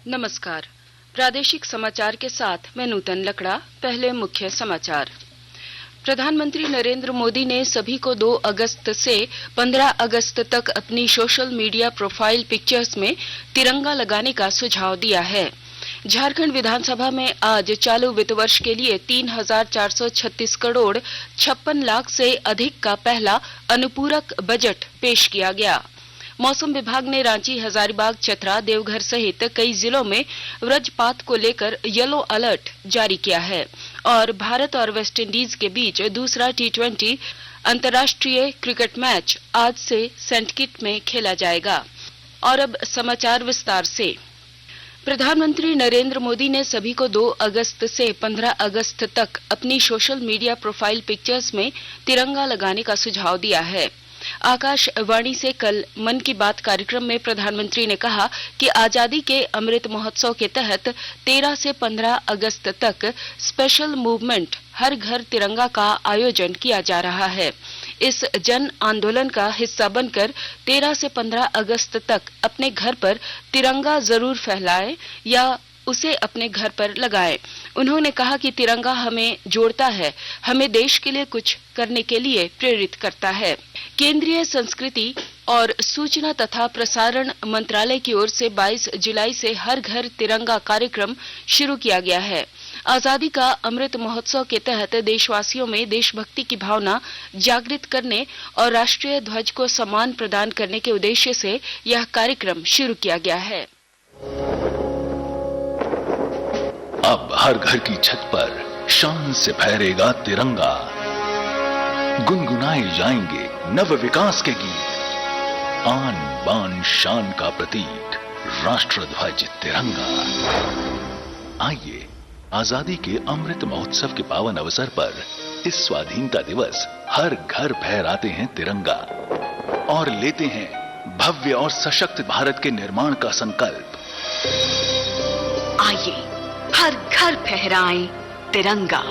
नमस्कार। प्रादेशिक समाचार के साथ मैं नूतन लकड़ा। पहले मुख्य समाचार। प्रधानमंत्री नरेंद्र मोदी ने सभी को 2 अगस्त से 15 अगस्त तक अपनी सोशल मीडिया प्रोफाइल पिक्चर्स में तिरंगा लगाने का सुझाव दिया है। झारखंड विधानसभा में आज चालू वित्त वर्ष के लिए 3,436 करोड़ 56 लाख से अधिक का पहला अनुपूरक बजट पेश किया गया। मौसम विभाग ने रांची, हजारीबाग, चतरा, देवघर सहित कई जिलों में वज्रपात को लेकर येलो अलर्ट जारी किया है और भारत और वेस्टइंडीज के बीच दूसरा T20 अंतर्राष्ट्रीय क्रिकेट मैच आज से सेंट किट में खेला जाएगा। और अब समाचार विस्तार से। प्रधानमंत्री नरेंद्र मोदी ने सभी को 2 अगस्त से 15 अगस्त तक अपनी सोशल मीडिया प्रोफाइल पिक्चर्स में तिरंगा लगाने का सुझाव दिया है। आकाशवाणी से कल मन की बात कार्यक्रम में प्रधानमंत्री ने कहा कि आजादी के अमृत महोत्सव के तहत 13 से 15 अगस्त तक स्पेशल मूवमेंट हर घर तिरंगा का आयोजन किया जा रहा है। इस जन आंदोलन का हिस्सा बनकर 13 से 15 अगस्त तक अपने घर पर तिरंगा जरूर फहराएं या उसे अपने घर पर लगाएं। उन्होंने कहा कि तिरंगा हमें जोड़ता है, हमें देश के लिए कुछ करने के लिए प्रेरित करता है। केंद्रीय संस्कृति और सूचना तथा प्रसारण मंत्रालय की ओर से 22 जुलाई से हर घर तिरंगा कार्यक्रम शुरू किया गया है। आजादी का अमृत महोत्सव के तहत देशवासियों में देशभक्ति की भावना जागृत करने और राष्ट्रीय ध्वज को सम्मान प्रदान करने के उद्देश्य से यह कार्यक्रम शुरू किया गया है। अब हर घर की छत पर शान से फहरेगा तिरंगा, गुनगुनाए जाएंगे नव विकास के गीत, आन बान शान का प्रतीक राष्ट्र ध्वज तिरंगा। आइए आजादी के अमृत महोत्सव के पावन अवसर पर इस स्वाधीनता दिवस हर घर फहराते हैं तिरंगा और लेते हैं भव्य और सशक्त भारत के निर्माण का संकल्प। आइए हर घर फहराएं तिरंगा।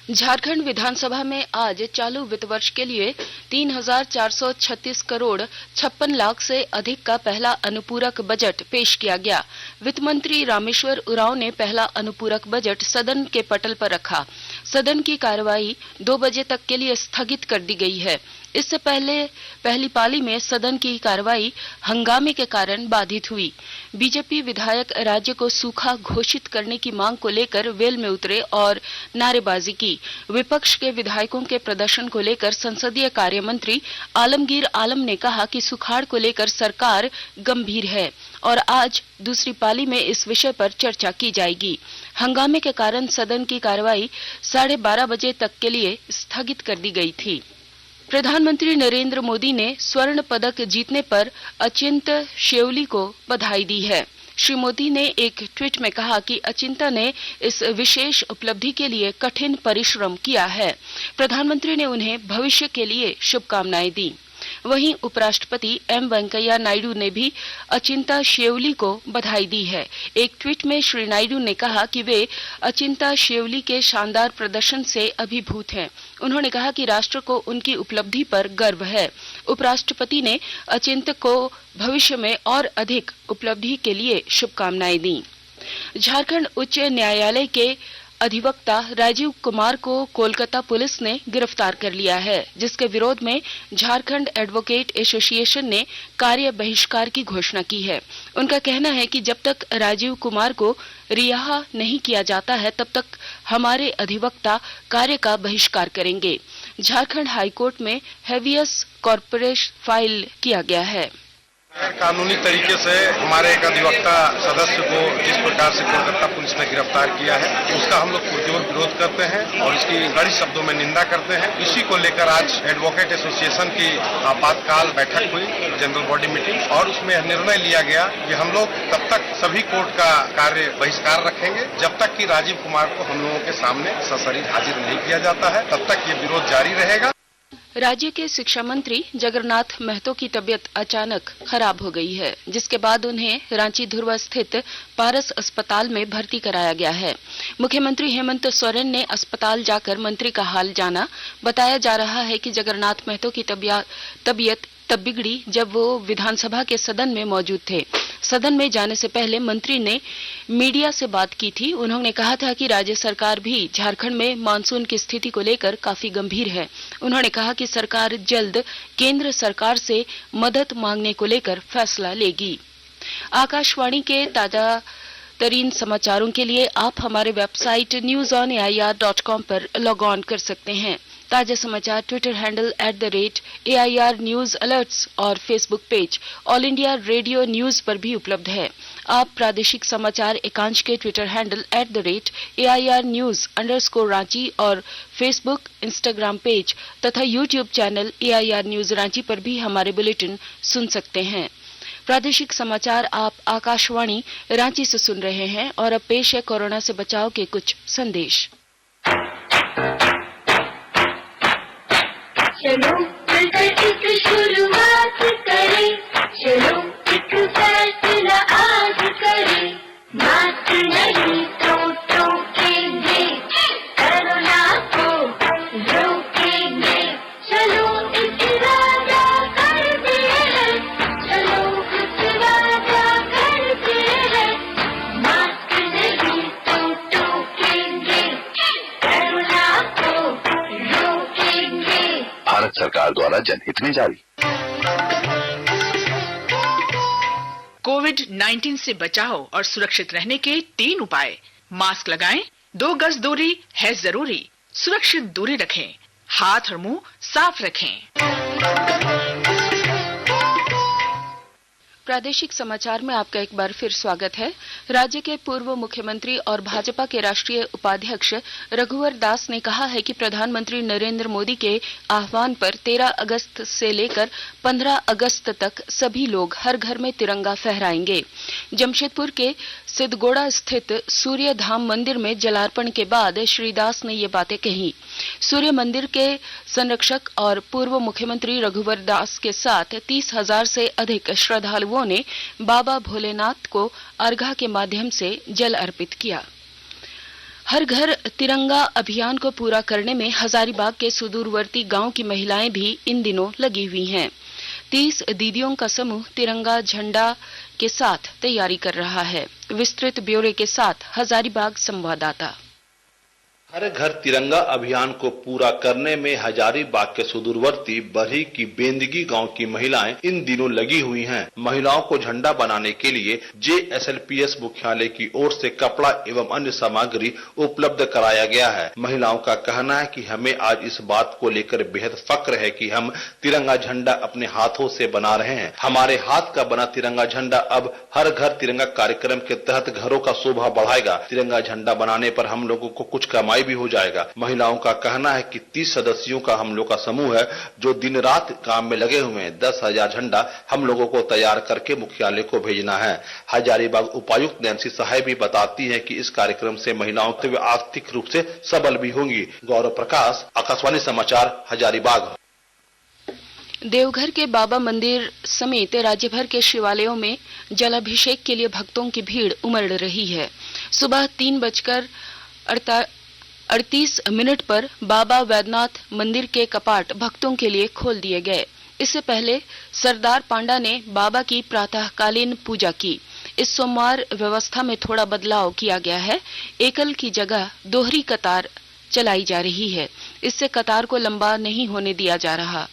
झारखंड विधानसभा में आज चालू वित्त वर्ष के लिए 3,436 करोड़ 56 लाख से अधिक का पहला अनुपूरक बजट पेश किया गया। वित्त मंत्री रामेश्वर उरांव ने पहला अनुपूरक बजट सदन के पटल पर रखा। सदन की कार्यवाही 2 बजे तक के लिए स्थगित कर दी गई है। इससे पहले पहली पाली में सदन की कार्यवाही हंगामे के कारण बाधित हुई। बीजेपी विधायक राज्य को सूखा घोषित करने की मांग को लेकर वेल में उतरे और नारेबाजी की। विपक्ष के विधायकों के प्रदर्शन को लेकर संसदीय कार्य मंत्री आलमगीर आलम ने कहा कि सुखाड़ को लेकर सरकार गंभीर है और आज दूसरी पाली में इस विषय पर चर्चा की जाएगी। हंगामे के कारण सदन की कार्यवाही 12:30 बजे तक के लिए स्थगित कर दी गई थी। प्रधानमंत्री नरेंद्र मोदी ने स्वर्ण पदक जीतने पर अचिंत शेवली को बधाई दी है। श्री मोदी ने एक ट्वीट में कहा कि अचिंता ने इस विशेष उपलब्धि के लिए कठिन परिश्रम किया है। प्रधानमंत्री ने उन्हें भविष्य के लिए शुभकामनाएं दी। वहीं उपराष्ट्रपति एम वेंकैया नायडू ने भी अचिंता शेवली को बधाई दी है। एक ट्वीट में श्री नायडू ने कहा कि वे अचिंता शेवली के शानदार प्रदर्शन से अभिभूत हैं। उन्होंने कहा कि राष्ट्र को उनकी उपलब्धि पर गर्व है। उपराष्ट्रपति ने अचिंता को भविष्य में और अधिक उपलब्धि के लिए शुभकामनाएं दी। झारखंड उच्च न्यायालय के अधिवक्ता राजीव कुमार को कोलकाता पुलिस ने गिरफ्तार कर लिया है, जिसके विरोध में झारखंड एडवोकेट एसोसिएशन ने कार्य बहिष्कार की घोषणा की है। उनका कहना है कि जब तक राजीव कुमार को रिहा नहीं किया जाता है तब तक हमारे अधिवक्ता कार्य का बहिष्कार करेंगे। झारखंड हाईकोर्ट में हेवियस कॉर्पस फाइल किया गया है। कानूनी तरीके से हमारे एक अधिवक्ता सदस्य को जिस प्रकार से कोलकाता पुलिस ने गिरफ्तार किया है उसका हम लोग पुरजोर विरोध करते हैं और इसकी कड़ी शब्दों में निंदा करते हैं। इसी को लेकर आज एडवोकेट एसोसिएशन की आपातकाल बैठक हुई, जनरल बॉडी मीटिंग, और उसमें निर्णय लिया गया कि हम लोग तब तक सभी कोर्ट का कार्य बहिष्कार रखेंगे जब तक कि राजीव कुमार को हम लोगों के सामने सशरीर हाजिर नहीं किया जाता है, तब तक ये विरोध जारी रहेगा। राज्य के शिक्षा मंत्री जगन्नाथ महतो की तबियत अचानक खराब हो गई है, जिसके बाद उन्हें रांची ध्रुव स्थित पारस अस्पताल में भर्ती कराया गया है। मुख्यमंत्री हेमंत सोरेन ने अस्पताल जाकर मंत्री का हाल जाना। बताया जा रहा है कि जगन्नाथ महतो की तबियत तब बिगड़ी जब वो विधानसभा के सदन में मौजूद थे। सदन में जाने से पहले मंत्री ने मीडिया से बात की थी। उन्होंने कहा था कि राज्य सरकार भी झारखंड में मानसून की स्थिति को लेकर काफी गंभीर है। उन्होंने कहा कि सरकार जल्द केंद्र सरकार से मदद मांगने को लेकर फैसला लेगी। आकाशवाणी के ताजा तरीन समाचारों के लिए आप हमारे वेबसाइट newsonair.com पर लॉग ऑन कर सकते हैं। ताजा समाचार Twitter handle @AIR news alerts और Facebook page All India Radio news पर भी उपलब्ध है। आप प्रादेशिक समाचार एकांश के Twitter handle @AIR news _Ranchi और फेसबुक, इंस्टाग्राम पेज तथा YouTube channel AIR news Ranchi पर भी हमारे बुलेटिन सुन सकते हैं। प्रादेशिक समाचार आप आकाशवाणी रांची से सुन रहे हैं और अब पेश है कोरोना से बचाव के कुछ संदेश। चलो मिलकर एक शुरुआत करें, चलो एक फैसला आज करें, मास्क नहीं तो टोकेंगे, कोरोना को रोकेंगे, चलो एक वादा करते हैं, चलो कुछ वादा करते हैं, मास्क नहीं तो टोकेंगे, कोरोना को रोकेंगे। भारत सरकार द्वारा जनहित में जारी। कोविड-19 से बचाव और सुरक्षित रहने के 3 उपाय। मास्क लगाएं, 2 गज दूरी है जरूरी, सुरक्षित दूरी रखें, हाथ और मुंह साफ रखें। प्रादेशिक समाचार में आपका एक बार फिर स्वागत है। राज्य के पूर्व मुख्यमंत्री और भाजपा के राष्ट्रीय उपाध्यक्ष रघुवर दास ने कहा है कि प्रधानमंत्री नरेंद्र मोदी के आह्वान पर 13 अगस्त से लेकर 15 अगस्त तक सभी लोग हर घर में तिरंगा फहराएंगे। जमशेदपुर के सिद्धगोड़ा स्थित सूर्य धाम मंदिर में जलार्पण के बाद श्री दास ने ये बातें कही। सूर्य मंदिर के संरक्षक और पूर्व मुख्यमंत्री रघुवर दास के साथ 30,000 से अधिक श्रद्धालुओं ने बाबा भोलेनाथ को अर्घा के माध्यम से जल अर्पित किया। हर घर तिरंगा अभियान को पूरा करने में हजारीबाग के सुदूरवर्ती गांव की महिलाएं भी इन दिनों लगी हुई हैं। 30 दीदियों का समूह तिरंगा झंडा के साथ तैयारी कर रहा है। विस्तृत ब्यौरे के साथ हजारीबाग संवाददाता। हर घर तिरंगा अभियान को पूरा करने में हजारीबाग के सुदूरवर्ती बरही की बेंदगी गांव की महिलाएं इन दिनों लगी हुई हैं। महिलाओं को झंडा बनाने के लिए JSLPS मुख्यालय की ओर से कपड़ा एवं अन्य सामग्री उपलब्ध कराया गया है। महिलाओं का कहना है कि हमें आज इस बात को लेकर बेहद फक्र है कि हम तिरंगा झंडा अपने हाथों से बना रहे हैं। हमारे हाथ का बना तिरंगा झंडा अब हर घर तिरंगा कार्यक्रम के तहत घरों का शोभा बढ़ाएगा। तिरंगा झंडा बनाने पर हम लोगों को कुछ कमाई भी हो जाएगा। महिलाओं का कहना है कि 30 सदस्यों का हम लोग का समूह है जो दिन रात काम में लगे हुए हैं। 10,000 झंडा हम लोगों को तैयार करके मुख्यालय को भेजना है। हजारीबाग उपायुक्त नैन्सी सहाय भी बताती हैं कि इस कार्यक्रम से महिलाओं के आर्थिक रूप से सबल भी होंगी। गौरव प्रकाश, आकाशवाणी समाचार, हजारीबाग। देवघर के बाबा मंदिर समेत राज्य भर के शिवालयों में जलाभिषेक के लिए भक्तों की भीड़ उमड़ रही है। सुबह 3:38 पर बाबा वैद्यनाथ मंदिर के कपाट भक्तों के लिए खोल दिए गए। इससे पहले सरदार पांडा ने बाबा की प्रातःकालीन पूजा की। इस सोमवार व्यवस्था में थोड़ा बदलाव किया गया है। एकल की जगह दोहरी कतार चलाई जा रही है। इससे कतार को लंबा नहीं होने दिया जा रहा।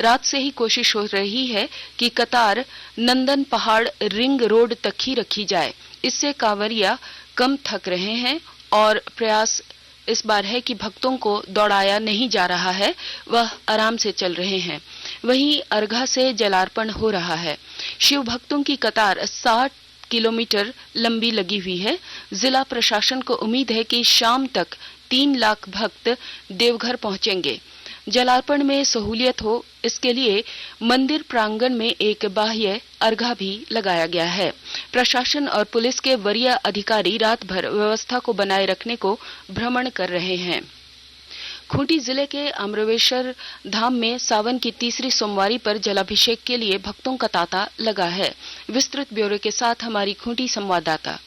रात से ही कोशिश हो रही है कि कतार नंदन पहाड़ रिंग रोड तक ही रखी जाए। इससे कांवरिया कम थक रहे हैं और प्रयास इस बार है कि भक्तों को दौड़ाया नहीं जा रहा है, वह आराम से चल रहे हैं। वहीं अर्घा से जलार्पण हो रहा है। शिव भक्तों की कतार 60 किलोमीटर लंबी लगी हुई है। जिला प्रशासन को उम्मीद है कि शाम तक 3 लाख भक्त देवघर पहुंचेंगे। जलार्पण में सहूलियत हो, इसके लिए मंदिर प्रांगण में एक बाह्य अर्घा भी लगाया गया है। प्रशासन और पुलिस के वरीय अधिकारी रात भर व्यवस्था को बनाए रखने को भ्रमण कर रहे हैं। खूंटी जिले के अमरवेश्वर धाम में सावन की तीसरी सोमवारी पर जलाभिषेक के लिए भक्तों का तांता लगा है। विस्तृत ब्यौरे के साथ हमारी खूंटी संवाददाता।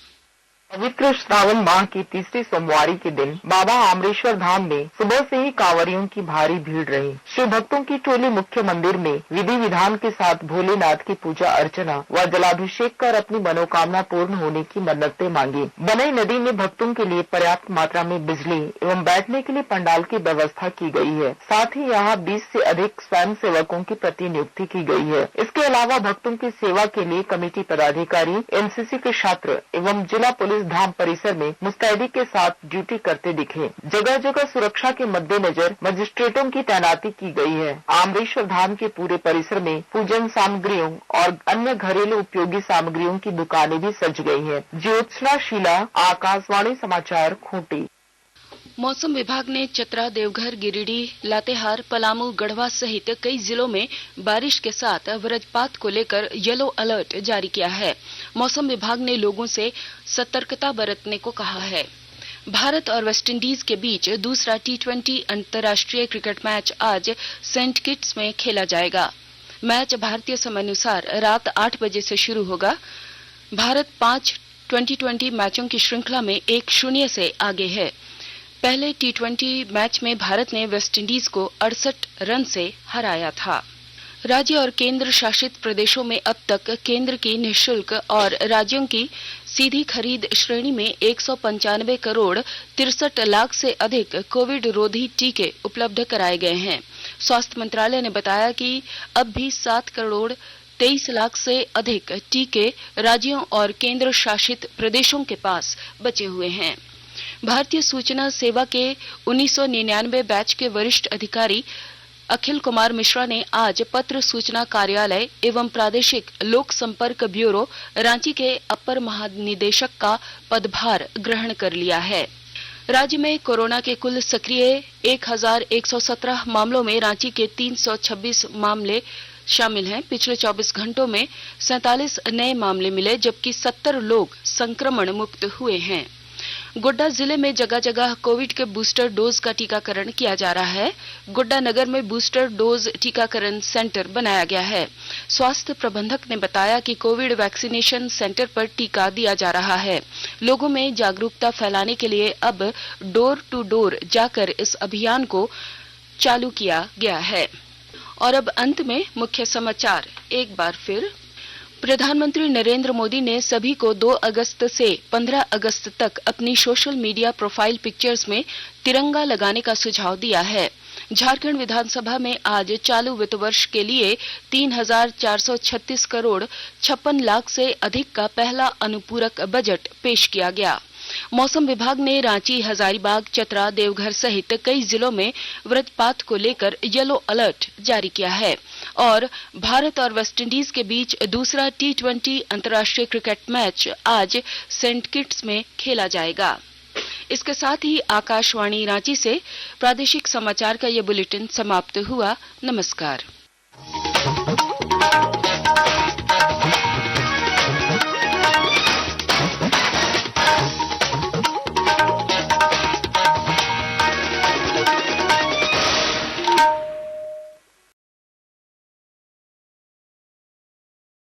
पवित्र श्रावण माह की तीसरी सोमवारी के दिन बाबा आमरेश्वर धाम में सुबह से ही कांवरियों की भारी भीड़ रही। शिव भक्तों की टोली मुख्य मंदिर में विधि विधान के साथ भोलेनाथ की पूजा अर्चना व जलाभिषेक कर अपनी मनोकामना पूर्ण होने की मन्नतें मांगी। बनई नदी में भक्तों के लिए पर्याप्त मात्रा में बिजली एवं बैठने के लिए पंडाल की व्यवस्था की गई है। साथ ही यहाँ 20 से अधिक स्वयं सेवकों की प्रतिनियुक्ति की गई है। इसके अलावा भक्तों की सेवा के लिए कमेटी पदाधिकारी, एनसीसी के छात्र एवं जिला पुलिस धाम परिसर में मुस्तैदी के साथ ड्यूटी करते दिखे। जगह जगह सुरक्षा के मद्देनजर मजिस्ट्रेटों की तैनाती की गई है। आमरेश्वर धाम के पूरे परिसर में पूजन सामग्रियों और अन्य घरेलू उपयोगी सामग्रियों की दुकानें भी सज गई हैं। ज्योत्सना शीला, आकाशवाणी समाचार, खूंटी। मौसम विभाग ने चतरा, देवघर, गिरिडीह, लातेहार, पलामू, गढ़वा सहित कई जिलों में बारिश के साथ वज्रपात को लेकर येलो अलर्ट जारी किया है। मौसम विभाग ने लोगों से सतर्कता बरतने को कहा है। भारत और वेस्टइंडीज के बीच दूसरा T20 अंतर्राष्ट्रीय क्रिकेट मैच आज सेंट किट्स में खेला जाएगा। मैच भारतीय समयानुसार रात 8 बजे से शुरू होगा। भारत 5 2020 मैचों की श्रृंखला में 1-0 से आगे है। पहले T20 मैच में भारत ने वेस्टइंडीज को 68 रन से हराया था। राज्य और केंद्र शासित प्रदेशों में अब तक केंद्र की निःशुल्क और राज्यों की सीधी खरीद श्रेणी में 195 करोड़ 63 लाख से अधिक कोविड रोधी टीके उपलब्ध कराए गए हैं। स्वास्थ्य मंत्रालय ने बताया कि अब भी 7 करोड़ 23 लाख से अधिक टीके राज्यों और केंद्र शासित प्रदेशों के पास बचे हुए हैं। भारतीय सूचना सेवा के 1999 बैच के वरिष्ठ अधिकारी अखिल कुमार मिश्रा ने आज पत्र सूचना कार्यालय एवं प्रादेशिक लोक संपर्क ब्यूरो रांची के अपर महानिदेशक का पदभार ग्रहण कर लिया है। राज्य में कोरोना के कुल सक्रिय 1117 मामलों में रांची के 326 मामले शामिल हैं। पिछले 24 घंटों में 47 नए मामले मिले, जबकि 70 लोग संक्रमण मुक्त हुए हैं। गोड्डा जिले में जगह जगह कोविड के बूस्टर डोज का टीकाकरण किया जा रहा है। गोड्डा नगर में बूस्टर डोज टीकाकरण सेंटर बनाया गया है। स्वास्थ्य प्रबंधक ने बताया कि कोविड वैक्सीनेशन सेंटर पर टीका दिया जा रहा है। लोगों में जागरूकता फैलाने के लिए अब डोर टू डोर जाकर इस अभियान को चालू किया गया है। और अब अंत में मुख्य समाचार एक बार फिर। प्रधानमंत्री नरेंद्र मोदी ने सभी को 2 अगस्त से 15 अगस्त तक अपनी सोशल मीडिया प्रोफाइल पिक्चर्स में तिरंगा लगाने का सुझाव दिया है। झारखंड विधानसभा में आज चालू वित्त वर्ष के लिए 3,436 करोड़ 56 लाख से अधिक का पहला अनुपूरक बजट पेश किया गया। मौसम विभाग ने रांची, हजारीबाग, चतरा, देवघर सहित कई जिलों में वज्रपात को लेकर येलो अलर्ट जारी किया है। और भारत और वेस्टइंडीज के बीच दूसरा T20 अंतर्राष्ट्रीय क्रिकेट मैच आज सेंट किट्स में खेला जाएगा। इसके साथ ही आकाशवाणी रांची से प्रादेशिक समाचार का ये बुलेटिन समाप्त हुआ। नमस्कार।